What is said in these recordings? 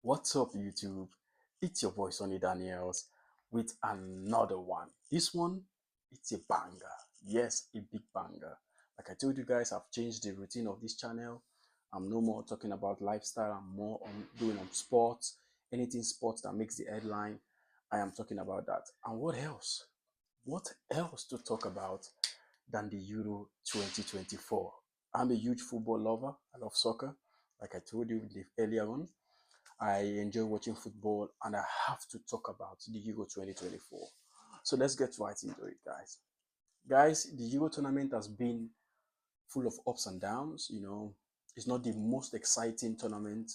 What's up, YouTube? It's your boy Sonny Daniels with another one. This one, it's a banger. Yes, a big banger. Like I told you guys, I've changed the routine of this channel. I'm no more talking about lifestyle. I'm more on doing on sports, anything sports that makes the headline. I am talking about that. And what else? What else to talk about than the Euro 2024? I'm a huge football lover. I love soccer. Like I told you earlier on, I enjoy watching football and I have to talk about the Euro 2024. So let's get right into it, guys. Guys, the Euro tournament has been full of ups and downs. It's not the most exciting tournament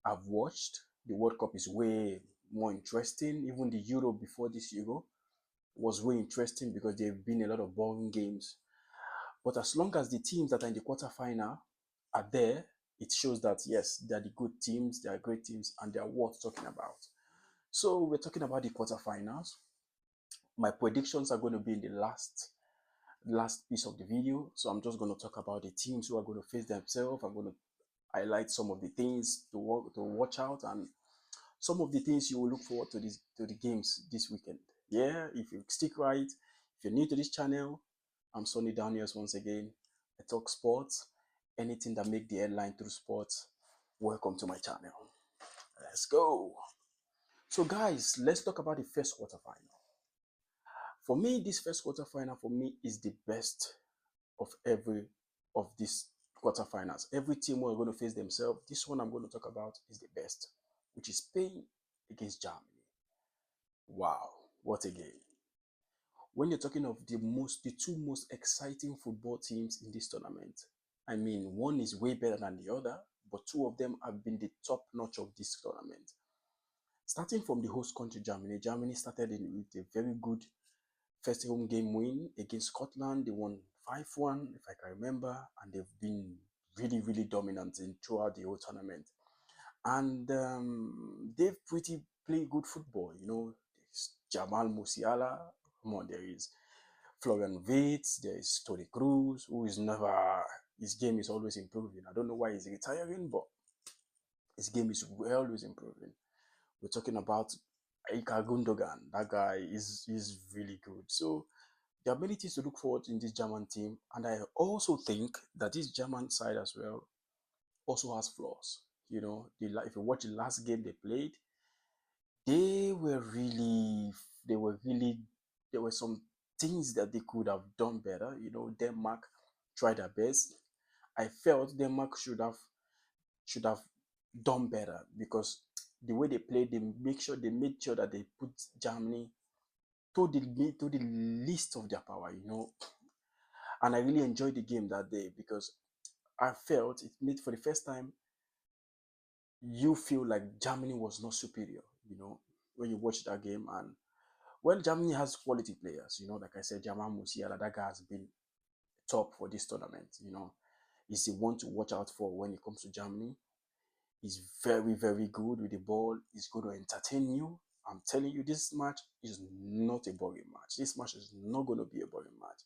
I've watched. The World Cup is way more interesting. Even the Euro before this Euro was way interesting because there have been a lot of boring games. But as long as the teams that are in the quarterfinal are there, it shows that yes, they're the good teams, they are great teams, and they are worth talking about. So we're talking about the quarterfinals. My predictions are going to be in the last piece of the video. So I'm just going to talk about the teams who are going to face themselves. I'm going to highlight some of the things to watch out and some of the things you will look forward to the games this weekend. Yeah, if you stick right, if you're new to this channel, I'm Sonny Daniels once again. I talk sports, anything that make the headline through sports. Welcome to my channel. Let's go. So guys, let's talk about the first quarterfinal. For me, this first quarterfinal for me is the best of every of these quarterfinals. Every team who are going to face themselves, this one I'm going to talk about is the best, which is Spain against Germany. Wow, what a game. When you're talking of the two most exciting football teams in this tournament, I mean, one is way better than the other, but two of them have been the top notch of this tournament. Starting from the host country, Germany. Germany started with a very good first home game win against Scotland. They won 5-1, if I can remember, and they've been really, really dominant throughout the whole tournament. And they've pretty played good football. There's Jamal Musiala, come on, there is Florian Wirtz, there is Toni Kroos, who is never, his game is always improving. I don't know why he's retiring, but his game is always improving. We're talking about Ilkay Gundogan. That guy is really good. So the abilities to look forward in this German team, and I also think that this German side as well also has flaws. If you watch the last game they played, they were really, they were really, there were some things that they could have done better. Denmark tried their best. I felt Denmark should have done better because the way they played, they made sure that they put Germany to the least of their power. And I really enjoyed the game that day because I felt it made for the first time you feel like Germany was not superior, when you watch that game. And well, Germany has quality players, like I said, Jamal Musiala, that guy has been top for this tournament. He's the one to watch out for when it comes to Germany. He's very, very good with the ball. He's going to entertain you. I'm telling you, this match is not a boring match. This match is not going to be a boring match.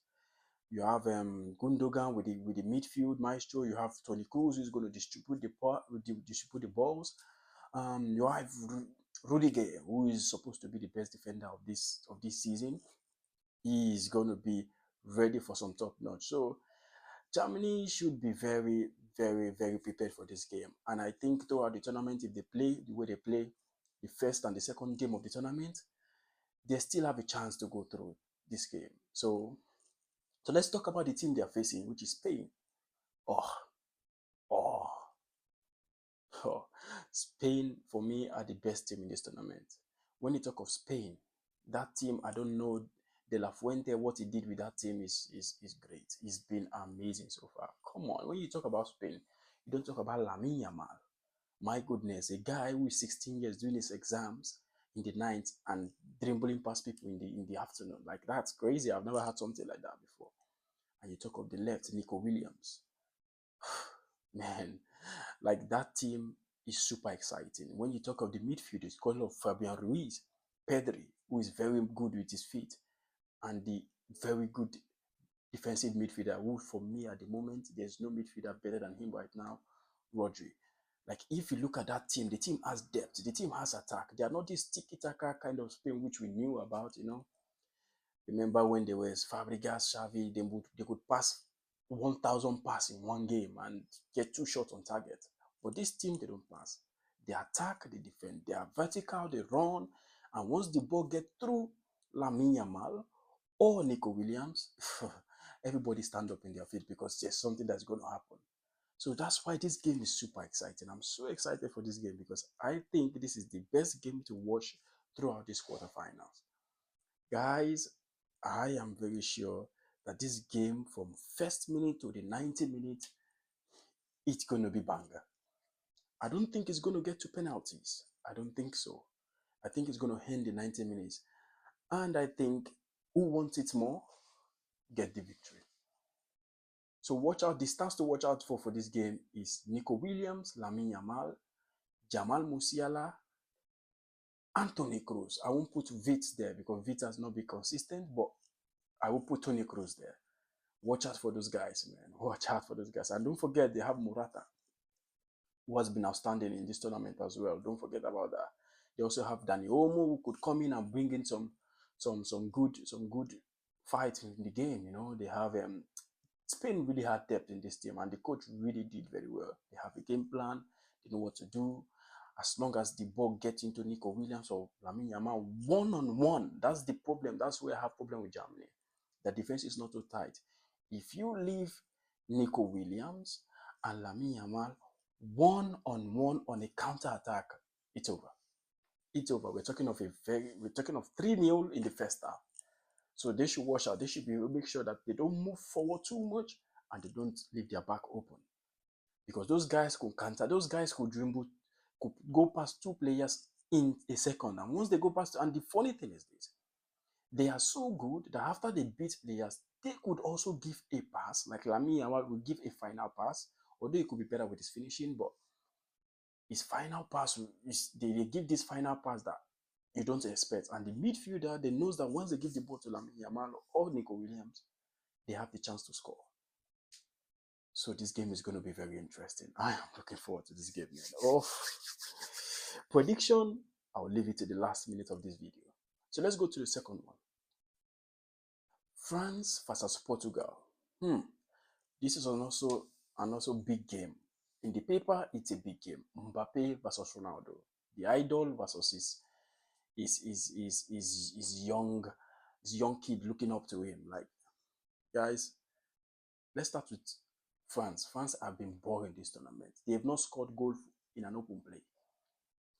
You have Gundogan with the midfield maestro. You have Toni Kroos who's going to distribute the balls. You have Rudiger, who is supposed to be the best defender of this season. He is going to be ready for some top notch. So Germany should be very, very, very prepared for this game. And I think throughout the tournament, if they play the way they play the first and the second game of the tournament, they still have a chance to go through this game. So let's talk about the team they are facing, which is Spain. Oh, oh, oh. Spain, for me, are the best team in this tournament. When you talk of Spain, that team, I don't know, De La Fuente, what he did with that team is great. It's been amazing so far. Come on, when you talk about Spain, you don't talk about Lamine Yamal. My goodness, a guy who is 16 years doing his exams in the night and dribbling past people in the afternoon. Like, that's crazy. I've never had something like that before. And you talk of the left, Nico Williams. Man, like that team is super exciting. When you talk of the midfielders, call of Fabian Ruiz, Pedri, who is very good with his feet, and the very good defensive midfielder, who for me at the moment, there's no midfielder better than him right now, Rodri. Like if you look at that team, the team has depth, the team has attack. They are not this tiki-taka kind of Spain which we knew about, you know. Remember when there was Fabregas, Xavi, they could pass 1,000 pass in one game and get 2 shots on target. But this team, they don't pass. They attack, they defend. They are vertical, they run. And once the ball get through Lamine Yamal or Nico Williams, everybody stand up in their feet because there's something that's going to happen. So that's why this game is super exciting. I'm so excited for this game because I think this is the best game to watch throughout this quarterfinals. Guys, I am very sure that this game from first minute to the 90 minutes, it's going to be banger. I don't think it's going to get to penalties. I don't think so. I think it's going to end the 90 minutes. And I think who wants it more, get the victory. So watch out. The stars to watch out for this game is Nico Williams, Lamine Yamal, Jamal Musiala, Anthony Cruz. I won't put Vitz there because Vitz has not been consistent, but I will put Tony Cruz there. Watch out for those guys, man. Watch out for those guys. And don't forget, they have Morata, who has been outstanding in this tournament as well. Don't forget about that. They also have Dani Olmo, who could come in and bring in some good fight in the game. You know, they have Spain really had depth in this team, and the coach really did very well. They have a game plan. They know what to do. As long as the ball gets into Nico Williams or Lamine Yamal one-on-one, that's the problem. That's where I have problem with Germany. The defense is not too tight. If you leave Nico Williams and Lamine Yamal one-on-one on a counter-attack, it's over. It's over. We're talking of 3-0 in the first half. So they should watch out. They should make sure that they don't move forward too much and they don't leave their back open. Because those guys could counter, those guys could dribble, could go past 2 players in a second. And once they go past, and the funny thing is this, they are so good that after they beat players, they could also give a pass, like Lamine Yamal will give a final pass, although he could be better with his finishing, but his final pass, they give this final pass that you don't expect. And the midfielder, they knows that once they give the ball to Lamine Yamal or Nico Williams, they have the chance to score. So this game is going to be very interesting. I am looking forward to this game, man. Oh, prediction, I'll leave it to the last minute of this video. So let's go to the second one. France versus Portugal. This is also big game. In the paper, it's a big game. Mbappe versus Ronaldo. The idol versus his young kid looking up to him. Like, guys, let's start with France. France have been boring this tournament. They have not scored goal in an open play.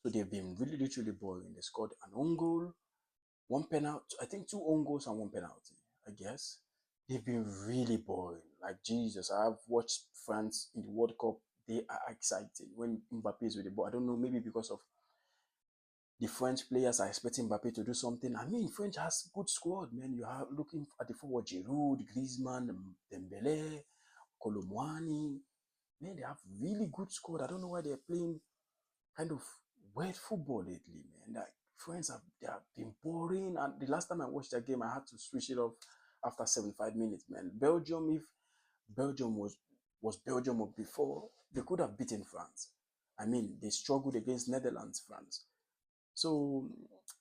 So they've been really literally boring. They scored an own goal, one penalty, I think 2 own goals and 1 penalty, I guess. They've been really boring. Like, Jesus, I have watched France in the World Cup. They are exciting when Mbappe is with the ball. I don't know, maybe because of the French players are expecting Mbappe to do something. I mean, French has good squad, man. You are looking at the forward, Giroud, Griezmann, Dembele, Colomwani. Man, they have really good squad. I don't know why they're playing kind of weird football lately, man. Like, they have been boring. And the last time I watched that game, I had to switch it off after 75 minutes, man. Belgium, if Belgium was Belgium of before, they could have beaten France. I mean, they struggled against Netherlands, France. So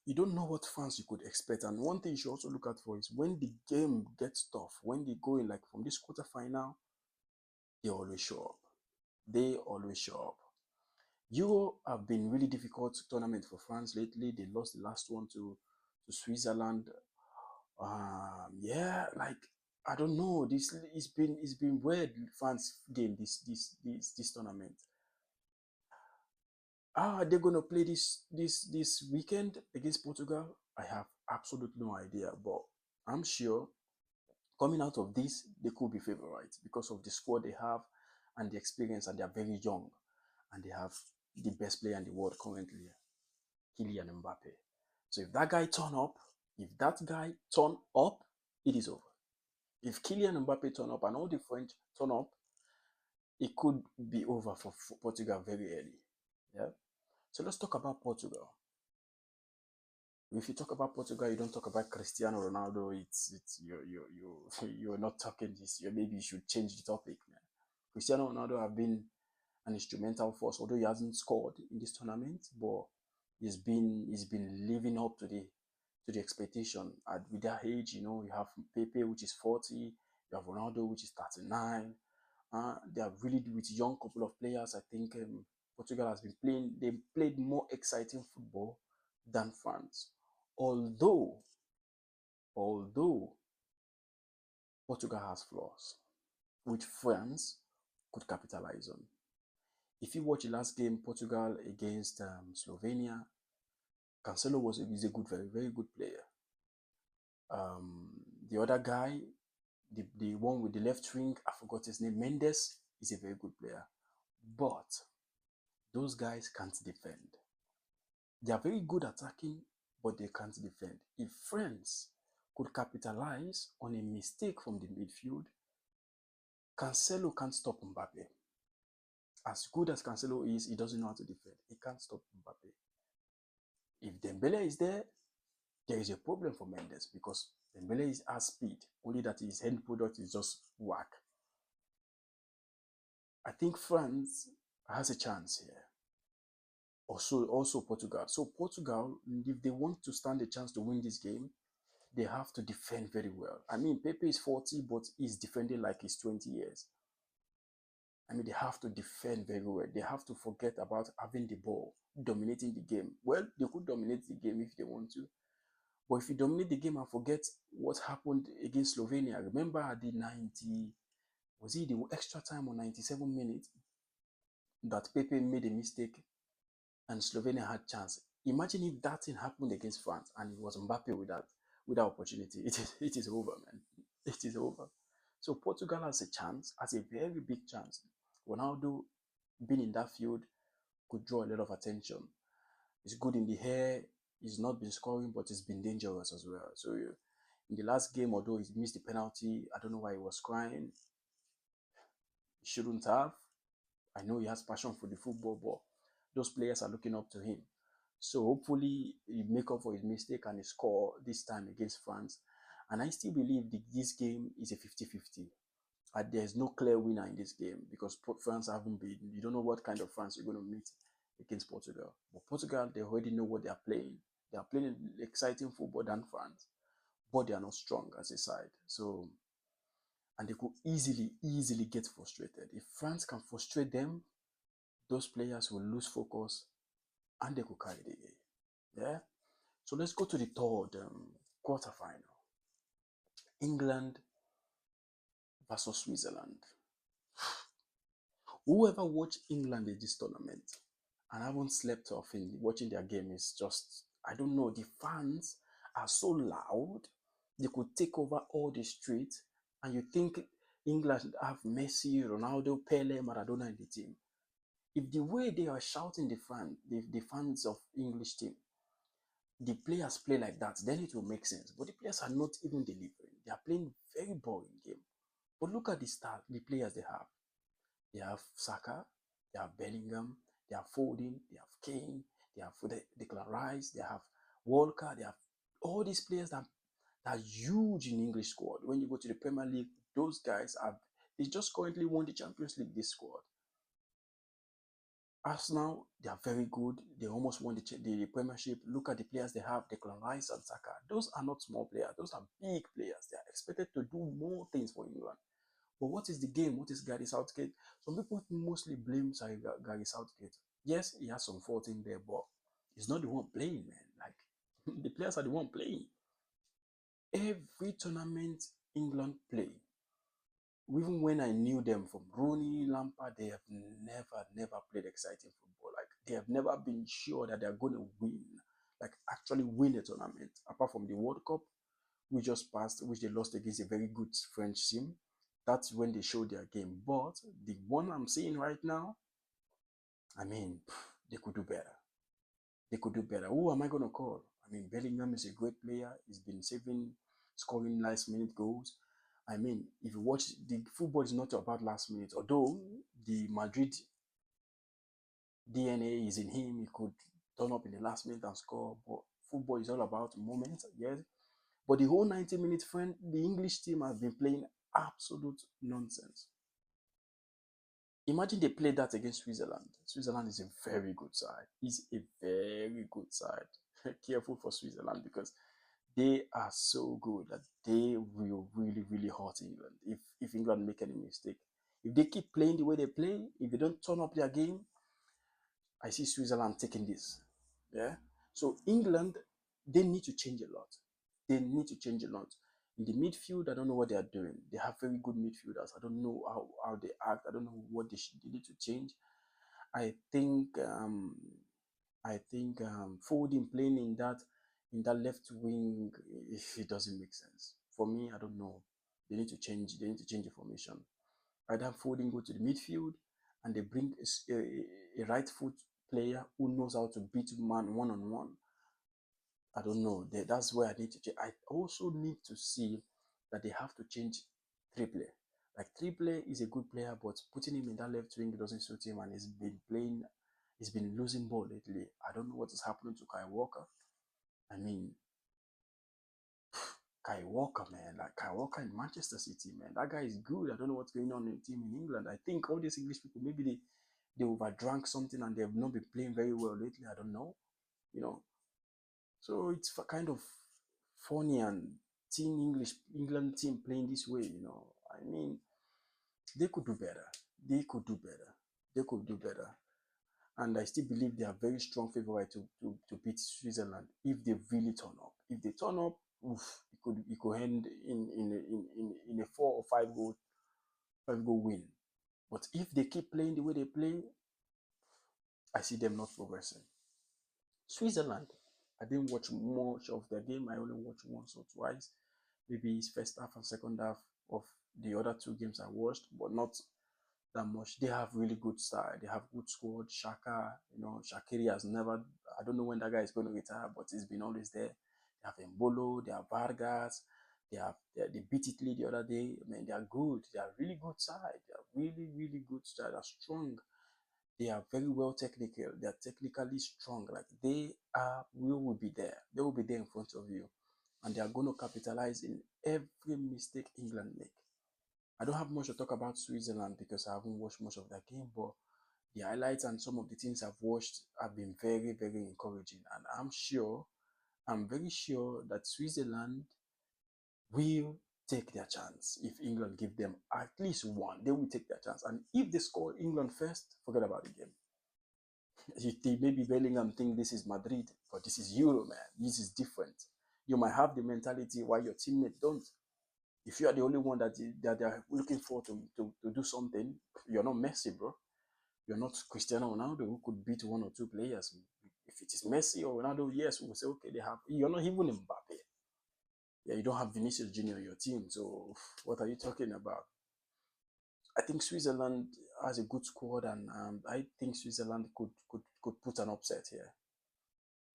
you don't know what France you could expect. And one thing you should also look out for is when the game gets tough, when they go in like from this quarterfinal, they always show up. They always show up. Euro have been really difficult tournament for France lately. They lost the last one to Switzerland. Yeah, like I don't know. It's been weird France game this tournament. Are they gonna play this weekend against Portugal? I have absolutely no idea, but I'm sure coming out of this, they could be favorites because of the squad they have and the experience, and they are very young, and they have the best player in the world currently, Kylian Mbappe. So if that guy turn up, it is over. If Kylian Mbappe turn up and all the French turn up, it could be over for Portugal very early. Yeah. So let's talk about Portugal. If you talk about Portugal, you don't talk about Cristiano Ronaldo. It's you're not talking this. Maybe you should change the topic, man. Cristiano Ronaldo have been an instrumental force, although he hasn't scored in this tournament, but he's been living up to the expectation. At with that age, you have Pepe, which is 40, you have Ronaldo, which is 39. They are really with young couple of players. I think Portugal has been playing. They played more exciting football than France, although although Portugal has flaws, which France could capitalize on. If you watch the last game, Portugal against Slovenia, Cancelo is a good, very, very good player. Um, the other guy, the one with the left wing, I forgot his name, Mendes, is a very good player. But those guys can't defend. They are very good attacking, but they can't defend. If France could capitalize on a mistake from the midfield, Cancelo can't stop Mbappe. As good as Cancelo is, he doesn't know how to defend. He can't stop Mbappe. If Dembele is there is a problem for Mendes because Dembele has speed, only that his end product is just whack. I think France has a chance here. Also Portugal. So Portugal, if they want to stand a chance to win this game, they have to defend very well. I mean, Pepe is 40, but he's defending like he's 20 years. I mean, they have to defend very well. They have to forget about having the ball, dominating the game. Well, they could dominate the game if they want to. But if you dominate the game and forget what happened against Slovenia, remember at the 90, was it the extra time or 97 minutes that Pepe made a mistake and Slovenia had chance. Imagine if that thing happened against France and it was Mbappe with that opportunity. It is over, man. It is over. So Portugal has a chance, has a very big chance. Ronaldo being in that field could draw a lot of attention. He's good in the air. He's not been scoring, but he's been dangerous as well. So in the last game, although he missed the penalty, I don't know why he was crying. He shouldn't have. I know he has passion for the football, but those players are looking up to him. So hopefully he make up for his mistake and he score this time against France. And I still believe this game is a 50-50. There's no clear winner in this game because France haven't been. You don't know what kind of France you're going to meet against Portugal. But Portugal, they already know what they are playing. They are playing exciting football than France, but they are not strong as a side. So, and they could easily get frustrated. If France can frustrate them, those players will lose focus and they could carry the game. Yeah. So let's go to the third quarterfinal. England versus Switzerland. Whoever watched England in this tournament and haven't slept off in watching their game is just, I don't know, the fans are so loud. They could take over all the streets and you think England have Messi, Ronaldo, Pele, Maradona in the team. If the way they are shouting the fans of English team, the players play like that, then it will make sense. But the players are not even delivering. They are playing very boring game. But look at the players they have. They have Saka, they have Bellingham, they have Foden, they have Kane, they have Declan Rice, they have Walker, they have all these players that are huge in English squad. When you go to the Premier League, those guys they just currently won the Champions League, this squad. Arsenal, they are very good. They almost won the Premiership. Look at the players they have, Declan Rice and Saka. Those are not small players. Those are big players. They are expected to do more things for England. But what is the game? What is Gary Southgate? Some people mostly blame Gary Southgate. Yes, he has some fault in there, but he's not the one playing, man. Like, the players are the one playing. Every tournament England play, even when I knew them from Rooney, Lampard, they have never played exciting football. Like, they have never been sure that they're going to win, like actually win a tournament. Apart from the World Cup, we just passed, which they lost against a very good French team. That's when they showed their game. But the one I'm seeing right now, I mean, they could do better. They could do better. Who am I going to call? I mean, Bellingham is a great player. He's been scoring last minute goals. I mean, if you watch, the football is not about last minute. Although the Madrid DNA is in him, he could turn up in the last minute and score. But football is all about moments, yes. But the whole 90 minutes, friend, the English team has been playing absolute nonsense. Imagine they played that against Switzerland. Switzerland is a very good side. Is a very good side. Careful for Switzerland because they are so good that they will really, really hurt England if England make any mistake. If they keep playing the way they play, if they don't turn up their game, I see Switzerland taking this. Yeah. So England, they need to change a lot. They need to change a lot. In the midfield, I don't know what they are doing. They have very good midfielders. I don't know how they act. I don't know what they need to change. I think um, I think Foden playing in that left wing, it doesn't make sense for me. I don't know. They need to change. They need to change the formation. Either Foden go to the midfield and they bring a right foot player who knows how to beat man one on one. I don't know. That's where I need to change. I also need to see that they have to change Triple. Like Triple is a good player, but putting him in that left wing doesn't suit him, and he's been losing ball lately. I don't know what is happening to Kai Walker. I mean, Kai Walker, man, like Kai Walker in Manchester City, man, that guy is good. I don't know what's going on in the team in England. I think all these English people, maybe they overdrank something and they've not been playing very well lately. I don't know, you know. So it's kind of funny and team England team playing this way, you know. I mean, they could do better. They could do better. They could do better. And I still believe they are very strong favorite to beat Switzerland if they really turn up. If they turn up, oof, it could end in a 4 or 5 goal win. But if they keep playing the way they play, I see them not progressing. Switzerland, I didn't watch much of their game. I only watched once or twice. Maybe it's first half and second half of the other two games I watched, but not that much. They have really good style. They have good squad. Shaka, Shakiri has never. I don't know when that guy is going to retire, but he's been always there. They have Embolo. They have Vargas. They beat Italy the other day. I mean, they are good. They are really good side. They are really, really good side. They are strong. They are very well technical. They are technically strong. Like will be there. They will be there in front of you, and they are going to capitalize in every mistake England make. I don't have much to talk about Switzerland because I haven't watched much of that game, but the highlights and some of the things I've watched have been very, very encouraging. And I'm very sure that Switzerland will take their chance. If England give them at least one, they will take their chance. And if they score England first, forget about the game. Maybe Bellingham think this is Madrid, but this is Euro, man. This is different. You might have the mentality while your teammate don't. If you are the only one that they are looking for to do something, you're not Messi, bro. You're not Cristiano Ronaldo who could beat one or two players. If it is Messi or Ronaldo, yes, we will say, okay, they have. You're not even Mbappe. Yeah, you don't have Vinicius Junior in your team. So what are you talking about? I think Switzerland has a good squad, and I think Switzerland could put an upset here.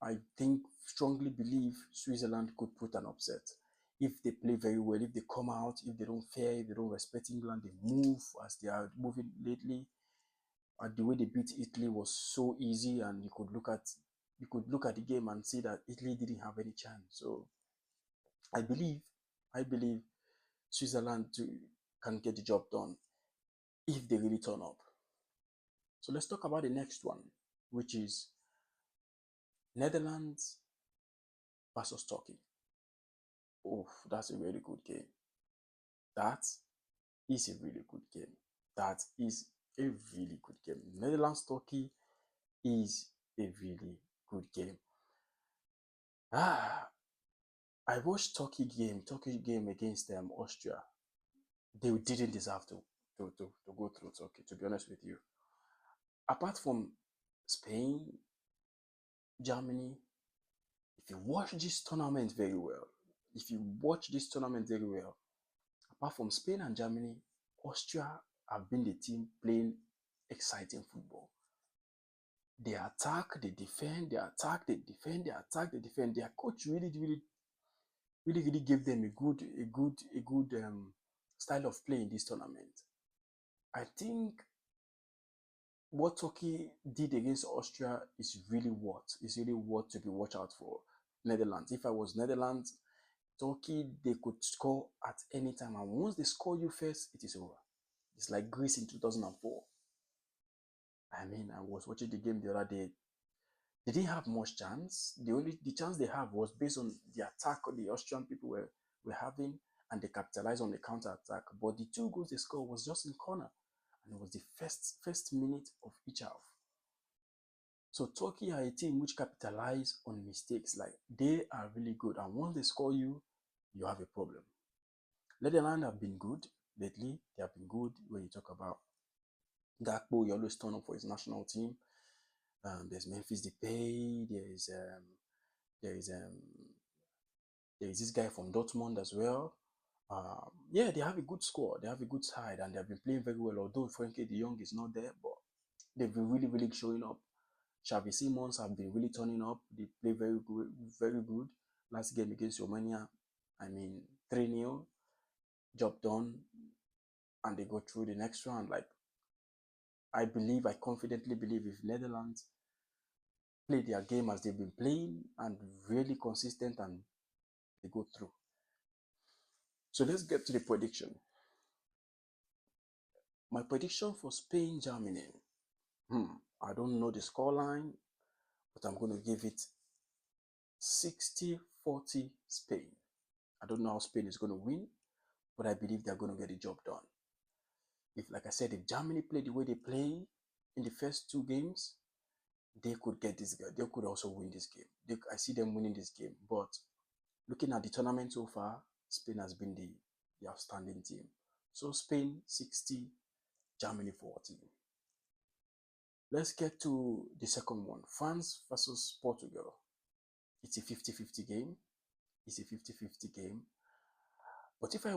I think strongly believe Switzerland could put an upset if they play very well, if they come out, if they don't fear, if they don't respect England, they move as they are moving lately. And the way they beat Italy was so easy, and you could look at the game and see that Italy didn't have any chance. So I believe I believe Switzerland can get the job done if they really turn up. So let's talk about the next one, which is Netherlands versus Turkey. Oh, that's a really good game. That is a really good game. That is a really good game. Netherlands Turkey is a really good game. Ah, I watched Turkey game against Austria. They didn't deserve to go through Turkey, to be honest with you. Apart from Spain, Germany, if you watch this tournament very well, apart from Spain and Germany, Austria have been the team playing exciting football. They attack, they defend, they attack, they defend, they attack, they defend. Their coach really gave them a good style of play in this tournament. I think what Turkey did against Austria is really what to be watched out for. Netherlands. If I was Netherlands, Turkey, they could score at any time, and once they score you first, it is over. It's like Greece in 2004. I mean, I was watching the game the other day. They didn't have much chance. The chance they have was based on the attack the Austrian people were having, and they capitalized on the counter attack. But the two goals they scored was just in corner, and it was the first minute of each half. So Turkey are a team which capitalize on mistakes. Like, they are really good, and once they score you, you have a problem. Netherlands have been good lately. They have been good when you talk about Gakpo. He always turn up for his national team. There's Memphis Depay. There is this guy from Dortmund as well. Yeah, they have a good squad. They have a good side, and they have been playing very well. Although Frankie De Jong is not there, but they've been really, really showing up. Xavi Simons have been really turning up. They play very good, very good. Last game against Romania, I mean, 3-0, job done, and they go through the next round. Like, I confidently believe if Netherlands play their game as they've been playing and really consistent, and they go through. So let's get to the prediction. My prediction for Spain, Germany. I don't know the scoreline, but I'm going to give it 60-40 Spain. I don't know how Spain is going to win, but I believe they're going to get the job done. If, like I said, if Germany play the way they play in the first two games, they could get this game. They could also win this game. I see them winning this game. But looking at the tournament so far, Spain has been the outstanding team. So Spain 60, Germany 40. Let's get to the second one. France versus Portugal. It's a 50-50 game. It's a 50-50 game. But if I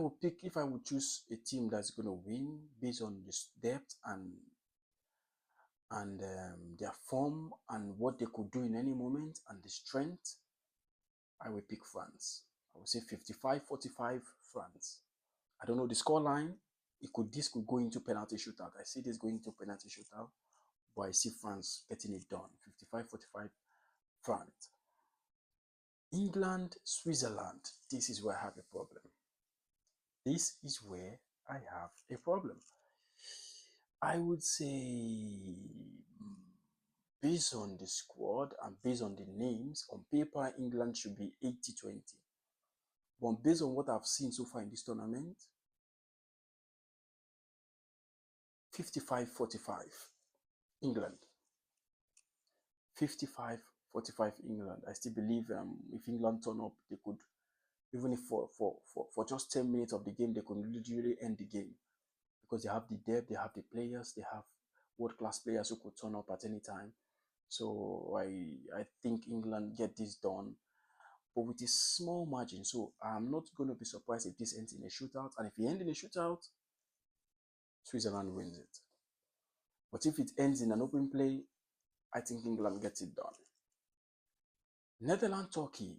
would choose a team that's going to win based on this depth and their form and what they could do in any moment and the strength, I will pick France. I would say 55-45 France. I don't know the score line. This could go into penalty shootout. I see this going into penalty shootout, but I see France getting it done. 55-45 France. England, Switzerland. This is where I have a problem. This is where I have a problem. I would say, based on the squad and based on the names, on paper, England should be 80-20. But based on what I've seen so far in this tournament, 55-45 England. 55-45 England. I still believe if England turn up, they could, even if for just 10 minutes of the game, they could literally end the game. Because they have the depth, they have the players, they have world-class players who could turn up at any time. So I think England get this done, but with a small margin. So I'm not going to be surprised if this ends in a shootout. And if it ends in a shootout, Switzerland wins it. But if it ends in an open play, I think England gets it done. Netherlands, Turkey.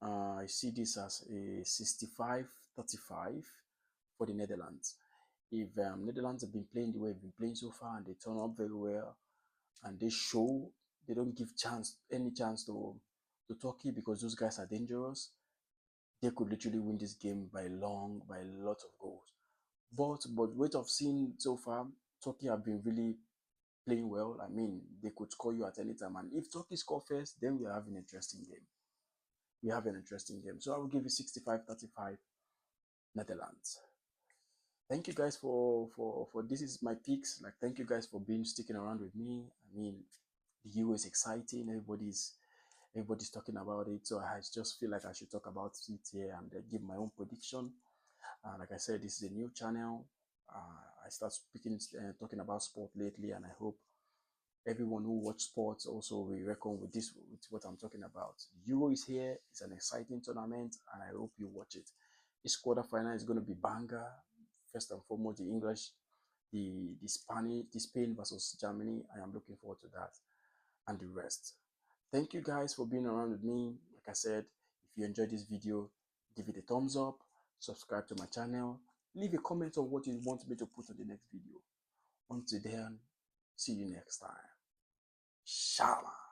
I see this as a 65-35 for the Netherlands. If Netherlands have been playing the way they've been playing so far and they turn up very well and they don't give any chance to Turkey because those guys are dangerous, they could literally win this game by a lot of goals. But what I've seen so far, Turkey have been really playing well. I mean, they could score you at any time. And if Turkey score first, then we have an interesting game. We have an interesting game. So I will give you 65-35 Netherlands. Thank you guys for this is my picks. Like, thank you guys for sticking around with me. I mean, the EU is exciting. Everybody's talking about it. So I just feel like I should talk about it here and give my own prediction. Like I said, this is a new channel. I start talking about sport lately, and I hope everyone who watch sports also will reckon with what I'm talking about. The Euro is here. It's an exciting tournament, and I hope you watch it. This quarterfinal is going to be banger. First and foremost, the English, the Spain versus Germany. I am looking forward to that, and the rest. Thank you guys for being around with me. Like I said, if you enjoyed this video, give it a thumbs up, subscribe to my channel, leave a comment on what you want me to put on the next video. Until then, see you next time. Shalom.